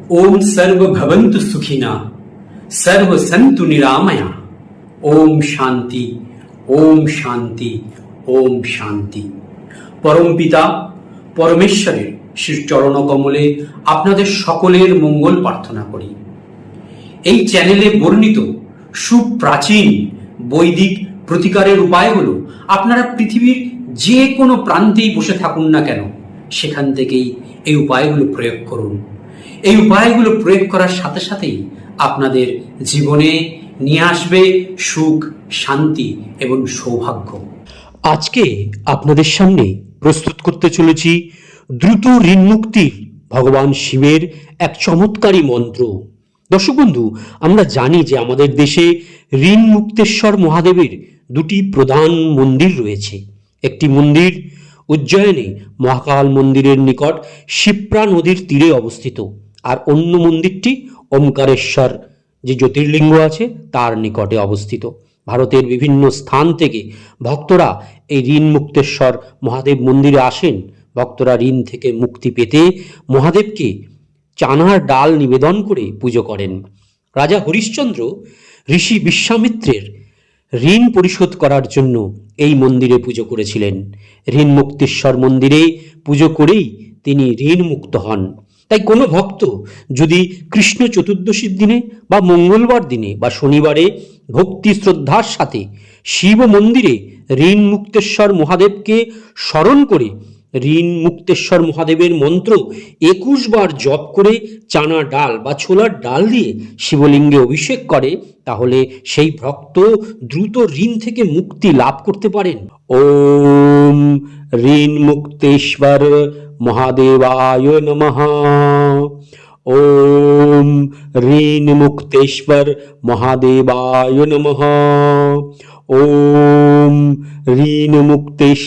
ओम सर्व भवन्तु सुखिना सर्व सन्तु निरामया। ओम शांति ओम शांति ओम शांति। परम पिता परमेश्वरेर श्री चरण कमले आपनादेर सकलेर मंगल प्रार्थना करी। এই চ্যানেলে বর্ণিত সুপ্রাচীন বৈদিক প্রতিকারের উপায়গুলো আপনারা পৃথিবীর যে কোনো প্রান্তেই বসে থাকুন না কেন সেখান থেকেই এই উপায়গুলো প্রয়োগ করুন। এই উপায়গুলো প্রয়োগ করার সাথে সাথেই আপনাদের জীবনে নিয়ে আসবে সুখ, শান্তি এবং সৌভাগ্য। আজকে আপনাদের সামনে প্রস্তুত করতে চলেছি দ্রুত ঋণ মুক্তির ভগবান শিবের এক চমৎকারী মন্ত্র। দর্শক বন্ধু, আমরা জানি যে আমাদের দেশে ঋণ মুক্তেশ্বর মহাদেবের দুটি প্রধান মন্দির রয়েছে। একটি মন্দির উজ্জয়নে মহাকাল মন্দিরের নিকট শিপ্রা নদীর তীরে অবস্থিত, আর অন্য মন্দিরটি ওমকারেশ্বর যে জ্যোতির্লিঙ্গ আছে তার নিকটে অবস্থিত। ভারতের বিভিন্ন স্থান থেকে ভক্তরা এই ঋণ মুক্তেশ্বর মহাদেব মন্দিরে আসেন। ভক্তরা ঋণ থেকে মুক্তি পেতে মহাদেবকে চানার ডাল নিবেদন করে পুজো করেন। রাজা হরিশ্চন্দ্র ঋষি বিশ্বামিত্রের ঋণ পরিশোধ করার জন্য এই মন্দিরে পুজো করেছিলেন। ঋণ মুক্তেশ্বর মন্দিরে পুজো করেই তিনি ঋণ মুক্ত হন। তাই কোনো ভক্ত যদি কৃষ্ণ চতুর্দশীর দিনে বা মঙ্গলবার দিনে বা শনিবারে ভক্তি শ্রদ্ধার সাথে শিব মন্দিরে ঋণ মুক্তেশ্বর মহাদেবকে স্মরণ করে ঋণ মুক্তেশ্বর মহাদেবের মন্ত্র 21 বার জপ করে চানা ডাল বা ছোলার ডাল দিয়ে শিবলিঙ্গে অভিষেক করে, তাহলে সেই ভক্ত দ্রুত ঋণ থেকে মুক্তি লাভ করতে পারেন। ওম ঋণ মুক্তেশ্বর মহাদেবায় নমঃ। ওম ঋণ মুক্তেশ্বর মহাদেবায় নমঃ। ওম ঋণ মুক্তেশ্বর